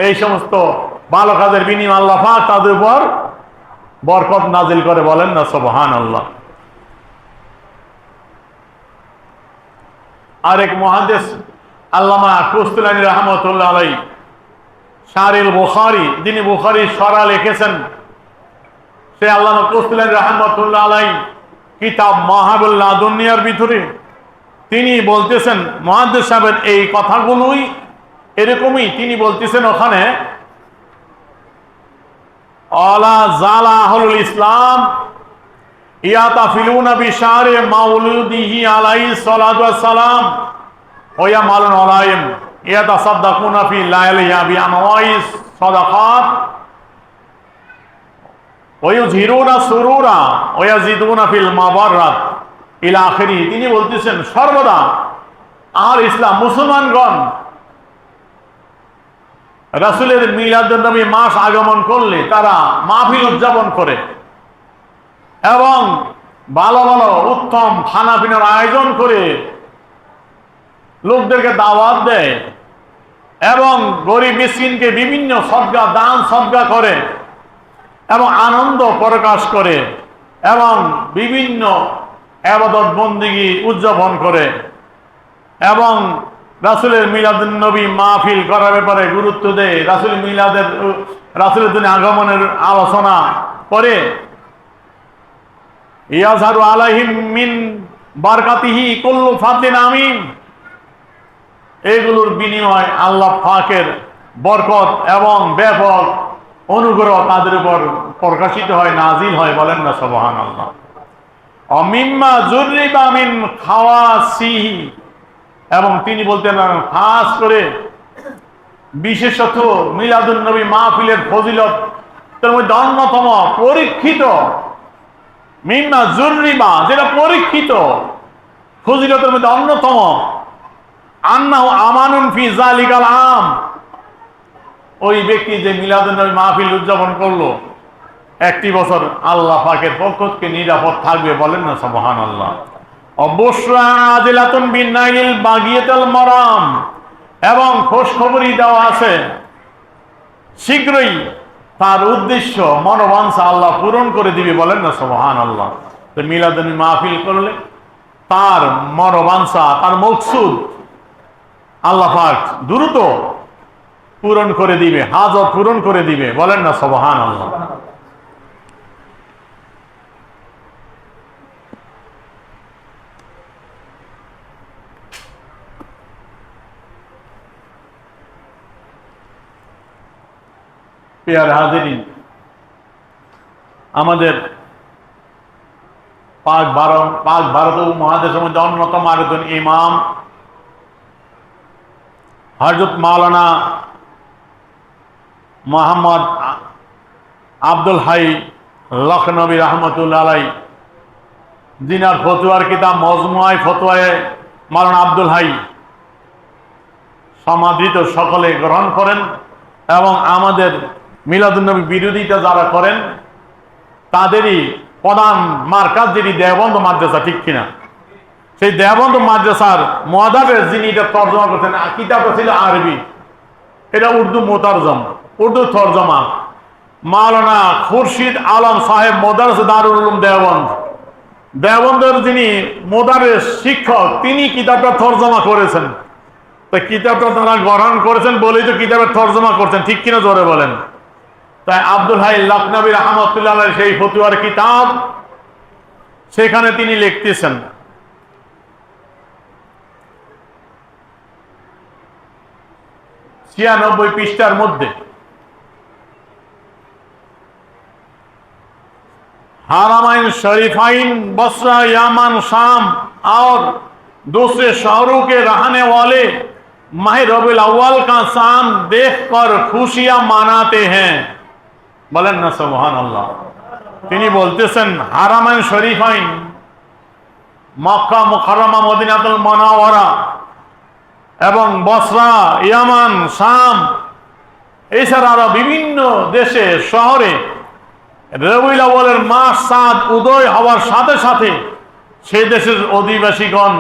এই সমস্ত ভালো কাজের বিনিময়ে আল্লাহ পাক তাদের উপর বরকত নাজিল করে, বলেন না সুবহানাল্লাহ। আরেক মুহাদ্দিস আল্লামা কুস্তুলানী রাহমাতুল্লাহ আলাইহি শারিল বুখারী, যিনি বুখারীর শরহ লিখেছেন, সে আল্লামা কুস্তুলানী রাহমাতুল্লাহ আলাইহি কিতাব মাহাবুল লাদুনিয়ার ভিতরে তিনি বলতেছেন, মুহাদ্দিস সাহেবের এই কথাগুলোই এরকমই তিনি বলতেছেন ওখানে, আলা জালা আহলুল ইসলাম ইয়াতাফিলুনা বিশারে মাউলুদিহি আলাইহিস সালাতু ওয়াস সালাম ওয়া ইয়ামালুন আলাইহিম ইয়াতাসাদদাকুনা ফি লাইলিহি বিআনওয়াইস সাদাকাত ওয়া ইউযহিরুনা সুরুরা ওয়া ইয়াজিদুনা ফিল মাবাররাত ইলা আখিরি। তিনি বলতেছেন সর্বদা আর ইসলাম মুসলমানগণ রাসূলের মিলাদুন নবী মাস আগমন করলে তারা মাহফিল উদযাপন করে এবং ভালো ভালো উত্তম খানা পিনার আয়োজন করে লোকদেরকে দাওয়াত দেয় এবং গরিব মিসকিনকে বিভিন্ন সদকা দান সদকা করে এবং আনন্দ প্রকাশ করে এবং বিভিন্ন ইবাদত বন্দেগী উদযাপন করে এবং রাসূলের মিলাদুন নবী মাহফিল করার ব্যাপারে গুরুত্ব দেয়, রাসূলের দিনে আগমনের আলোচনা করে, ইয়াজহারু আলাইহিম মিন বারকাতিহি কুল্লু ফাদলিন আমিন। এগুলোর বিনিময় আল্লাহ পাকের বরকত এবং ব্যাপক অনুগ্রহ তাদের উপর প্রকাশিত হয়, নাজিল হয়, বলেন না সুবহানাল্লাহ। অমিম্মা জুররিবা মিন খাওয়াসিহি, এবং তিনি বলতেন খাস করে বিশেষত মিলাদুন নবী মাহফিলের ফজিলত তার মধ্যে অন্যতম পরীক্ষিত, মিম্মা জুররিবা যেটা পরীক্ষিত ফজিলতের মধ্যে অন্যতম আন্নাহু আমানুন ফি যালিকাল আম, ওই ব্যক্তি যে মিলাদুন নবী মাহফিল উদযাপন করলো একটি বছর আল্লাহ পাকের পক্ষ থেকে নিরাপদ থাকবে। বলেন না সুবহানাল্লাহ। অবশ্যই বিনাইল বাগিয়াতুল মারাম, এবং খোঁজখবরই দেওয়া আছে শীঘ্রই তার উদ্দেশ্য মনোবাঞ্ছা আল্লাহ পূরণ করে দিবে। বলেন না সুবহানাল্লাহ। তো মিলাদুন নবী মাহফিল করলে তার মনোবাঞ্ছা, তার মকসুদ আল্লাহ পাক দ্রুত পূরণ করে দিবে, হাজত পূরণ করে দিবে। বলেন না সুবহানাল্লাহ। প্রিয় হাজিরিন, আমাদের পাক ভারত উপমহাদেশের মধ্যে অন্যতম আরেকজন ইমাম হযরত মাওলানা মোহাম্মদ আব্দুল হাই লখনবী রহমতুল্লাহ আলাইহি, যিনার ফতোয়ার কিতাব মজমুআয়ে ফতোয়ায়ে মাওলানা আব্দুল হাই সমাদৃত সকলে গ্রহণ করেন, এবং আমাদের মিলাদুন নবী বিরোধিতা যারা করেন তাদেরই প্রধান মার্কাজ যেটি দেওবন্দ মাদ্রাসা, ঠিক কিনা? সেই দেওবন্দ মাদ্রাসার মুআদ্দাবের যিনি এটা তর্জমা করতেন, কিতাবটা ছিল আরবি, এটা উর্দু মোতারজম, উর্দু তর্জমা মাওলানা খুরশিদ আলম সাহেব মোদারেস দারুল উলুম দেওবন্দ, দেওবন্দের যিনি মোদারেস শিক্ষক, তিনি কিতাবটা তর্জমা করেছেন। তো কিতাবটা তারা গ্রহণ করেছেন বলেই তো কিতাবের তর্জমা করছেন, ঠিক কিনা জোরে বলেন। তাই আব্দুল হাই লখনবী রহমতুল্লাহ আলাইহি সেই ফতোয়ার কিতাব, সেখানে তিনি লিখতেছেন, ছিয়ানব্বই পৃষ্ঠার মধ্যে, हरमैन शरीफाइन बसरा यमन शाम और दूसरे शहरों के रहने वाले माह रबीउल अव्वल का शाम देखकर खुशियां मनाते हैं। बोलें ना सुभान अल्लाह। তিনি বলতেছেন হারামাইন শরীফাইন, মক্কা মুকাররমা মদিনাতুল মুনাওয়ারা এবং বসরা, ইয়ামান, শাম, এছাড়া আরো বিভিন্ন দেশে শহরে রবিউল আউয়ালের মাস চাঁদ উদয় হওয়ার সাথে সাথে সেই দেশের অধিবাসীগণ,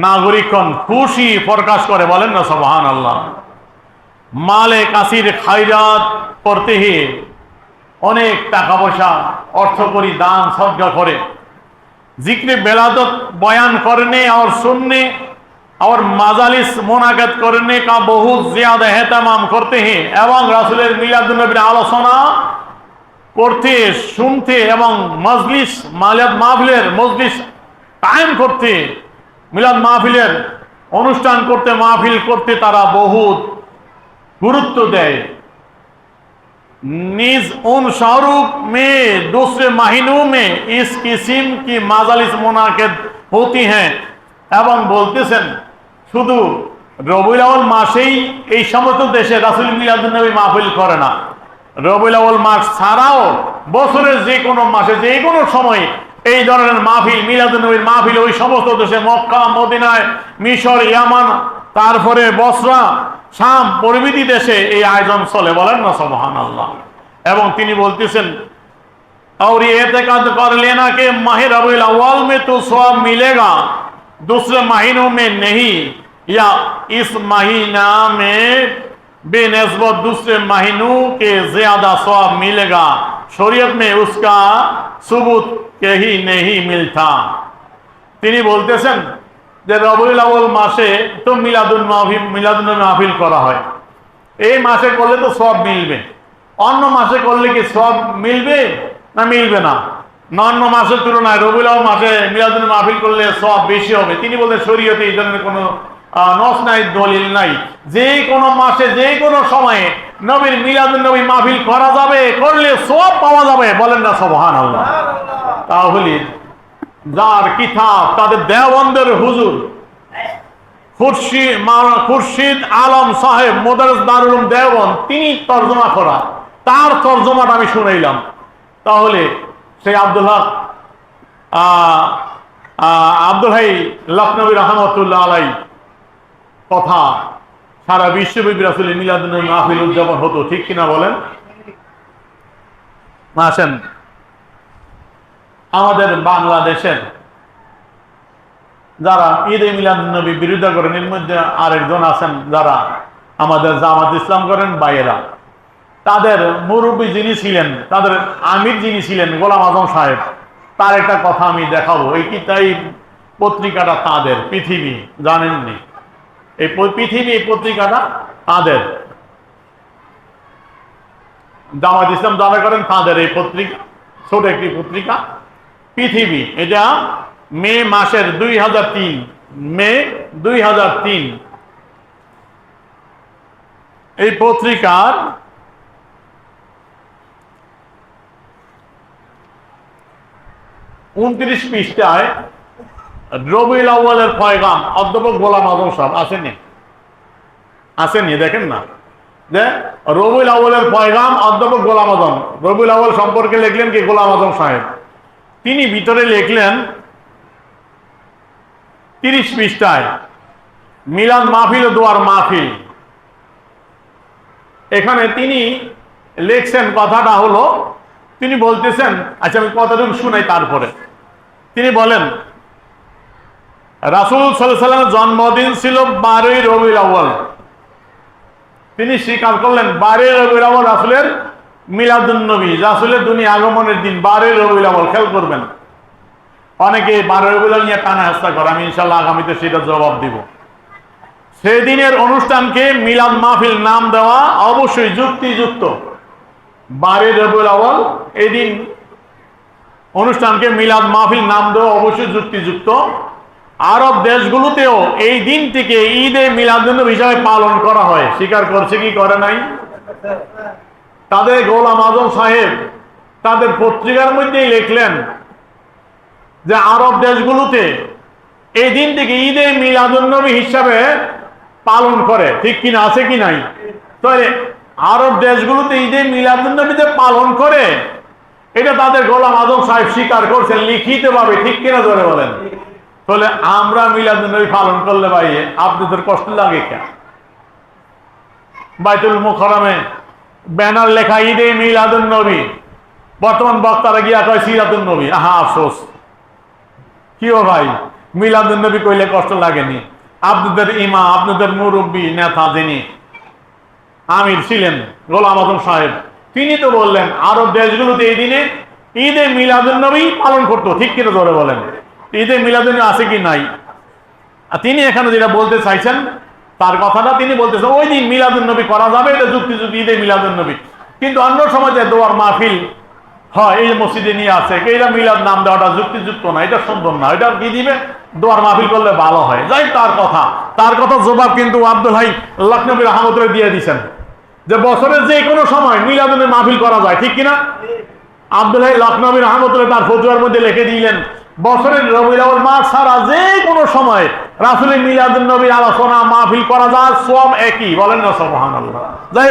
নাগরিকগণ খুশি প্রকাশ করে। বলেন না সুবহানাল্লাহ। মালে কাসির খায়রাত করতে হি, অনেক টাকা পয়সা অর্থ করি দান সদকা করে, जिक्र बेलादत बयान करने और सुनने और मजालिस मुनाकात करने का बहुत ज्यादा एहतमाम करते हैं, एवं रसूलेर मिलादुन नबीर आलोचना करते, শুনতে এবং মজলিস মিলাদ মাহফিলের মজলিস কায়েম করতে, মিলাদ মাহফিলের অনুষ্ঠান করতে, মাহফিল করতে তারা बहुत गुरुत्व দেয়। निज उन शहरों में दूसरे महीनों में इस किस्म की मजालिस मुनाकिद होती हैं, এবং বলতেছেন শুধু রবিউল আউয়াল মাসেই এই সমস্ত দেশে রাসূল মিলাদুন নবী মাহফিল করে না, রবিউল আউয়াল মাস ছাড়াও বছরের যে কোনো মাসে যে কোনো সময় এই ধরনের মাহফিল, মিলাদুন নবীর মাহফিল ওই সমস্ত দেশে মক্কা, মদিনায়, মিশর, ইয়ামান, তারপরে বসরা, শাম প্রভৃতি দেশে এই আয়োজন চলে। বলেন না সুবহানাল্লাহ। এবং তিনি বলতেছেন और ये एतकाद कर लेना कि माह रबीउल अव्वल में तो सवाब मिलेगा, दूसरे महीनों में नहीं, या इस महीना में बेनस्बत दूसरे महीनों के ज्यादा सवाब मिलेगा, शरीयत में उसका सबूत कहीं नहीं मिलता। তিনি বলতেছেন যে রবিউল আউয়াল মাসে তো মিলাদুন নবী মাহফিল করা হয়, এই মাসে করলে তো সওয়াব মিলবে, অন্য মাসে করলে কি সওয়াব মিলবে না মিলবে না? অন্য মাসের তুলনায় রবিউল আউয়াল মাসে মিলাদুন নবী মাহফিল করলে সওয়াব বেশি হবে। তিনি বলতেন শরীয়তে এই ধরনের কোনো নস নাই, দলিল নাই, যে কোনো মাসে যে কোনো সময়ে নবীর মিলাদুন নবী মাহফিল করা যাবে, করলে সওয়াব পাওয়া যাবে। বলেন না সুবহানাল্লাহ। তাহলে যার কিতাব তাদের দেওবন্দের হুজুর খুরশিদ আলম সাহেব মোদারেস দারুল উলুম দেওবন্দ, তিনি তর্জমা করা, তার তর্জমাটা আমি শুনাইলাম। তাহলে সেই আব্দুল হাই লখনবী রহমতুল্লাহ আলাইহি কথা সারা বিশ্বব্যাপী রাসূলের মিলাদুন নবী মাহফিল উদযাপন হতো, ঠিক কিনা বলেন? আসেন, আমাদের বাংলাদেশের যারা ঈদে মিলাদুন নবী বিরোধিতা করেন, এর মধ্যে আরেকজন আছেন যারা আমাদের জামাত ইসলাম করেন ভাইয়েরা, তাদের মুরব্বী যিনি ছিলেন, তাদের আমির যিনি ছিলেন গোলাম আজম সাহেব, তার একটা কথা আমি দেখাবো। এই পত্রিকাটা তাদের, পৃথিবী, জানেননি? এই পৃথিবী, এই পত্রিকাটা তাদের, জামাত ইসলাম যারা করেন তাদের এই পত্রিকা, ছোট একটি পত্রিকা পৃথিবী। এটা মে মাসের 2003, মে 2003 এই পত্রিকার 29 পৃষ্ঠায় রবিউল আউয়ালের পয়গাম, অধ্যাপক গোলাম আজম সাহেব আসেননি? দেখেন না যে রবিউল আউয়ালের পয়গাম, অধ্যাপক গোলাম আজম। রবিউল আউয়াল সম্পর্কে লিখলেন কি গোলাম আজম সাহেব? তিনি ভিতরে লিখলেন 30 পৃষ্ঠায় মিলাদ মাহফিল ও দোয়ার মাহফিল। এখানে তিনি লিখছেন, কথাটা হলো, তিনি বলতেছেন, আচ্ছা আমি কতটুকু শুনাই তারপরে। তিনি বলেন রাসূল সাল্লাল্লাহু আলাইহি ওয়াসাল্লামের জন্মদিন ছিল 12ই রবিউল আউয়াল। তিনি স্বীকার করলেন 12ই রবিউল আউয়াল রাসূলের মিলাদুন নবী, রাসূলের দুনিয়া আগমনের দিন 12ই রবিউল আউয়াল। খেয়াল করবেন, অনেকে 12 রবিউল আউয়াল নিয়ে টানা হেস্তা করে, আমি ইনশাআল্লাহ আগামীতে সেটা জবাব দিব। সেই দিনের অনুষ্ঠানকে মিলাদ মাহফিল নাম দেওয়া অবশ্যই যুক্তিযুক্ত। 12ই রবিউল আউয়াল এই দিন অনুষ্ঠানকে মিলাদ মাহফিল নাম দেওয়া অবশ্যই যুক্তিযুক্ত। আরব দেশগুলোতেও এই দিনটিকে ঈদে মিলাদুন নবী হিসাবে পালন করা হয়। স্বীকার করছে কি করে নাই? তাদের গোলাম আজম সাহেব তাদের পত্রিকার মধ্যেই লিখলেন যে আরব দেশগুলোতে এই দিনটিকে ঈদে মিলাদুন নবী হিসাবে পালন করে, ঠিক কিনা? আছে কি নাই? তাহলে আরব দেশগুলোতে ঈদে মিলাদুন নবীতে পালন করে, এটা তাদের গোলাম আজম সাহেব স্বীকার করছেন লিখিতভাবে, ঠিক কিনা ধরে বলেন? তাহলে আমরা মিলাদুন নবী পালন করলে ভাই আপনাদের কষ্ট লাগে কেন? বাইতুল মুকাররমে ব্যানার লেখা ঈদে মিলাদুন নবী, বর্তমান বক্তারা গিয়া কয় সিরাতুন নবী। আহা আফসোস, কি ও ভাই, মিলাদুন নবী কইলে কষ্ট লাগেনি? আপনাদের ইমাম, আপনাদের মুরব্বী নেতা যিনি আমির ছিলেন গোলাম আজম সাহেব, তিনি তো বললেন আরব দেশগুলোতে এই দিনে ঈদে মিলাদুন নবী পালন করতো, ঠিক কিনা ধরে বলেন? ঈদে মিলাদুন নবী আছে কি নাই? আর তিনি এখানে যেটা বলতে চাইছেন তার কথাটা তিনি বলতেছেন ওই দিন মিলাদুন নবী করা যাবে, এটা যুক্তিযুক্ত, ঈদে মিলাদুন নবী। কিন্তু অন্য সময় যে দোয়ার মাহফিল হয় এই মসজিদে নিয়ে আসে, এইটা মিলাদ নাম দেওয়াটা যুক্তিযুক্ত না, এটা সুন্দর না, এটা কি দিবে? দোয়ার মাহফিল করলে ভালো হয়। যাই তার কথা জবাব কিন্তু আব্দুল হাই লখনবী রহমতুল্লাহ দিয়ে দিচ্ছেন যে বছরের যে কোনো সময় মিলাদুন নবী মাহফিল করা যায়, ঠিক কিনা? আব্দুল হাই লখনবী রহমতুল্লাহ তার ফতোয়ার মধ্যে লিখে দিলেন বছরের রবিউল আউয়াল মাস ছাড়া যে কোনো সময় রাসূলের মিলাদুন নবীর আলোচনা মাহফিল করা যায়, সব একই। বলেন না সুবহানাল্লাহ? যাই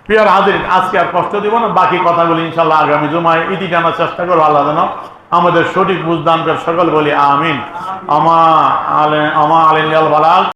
প্রিয় হাজিরিন, আজকে আর কষ্ট দিব না, বাকি কথাগুলি ইনশাআল্লাহ আগামী জুমায় ইতি জানার চেষ্টা করবো। আল্লাহ যেন আমাদের সঠিক বুঝদান করে, সকল বলি আমিন। আমা আলেন বালাল।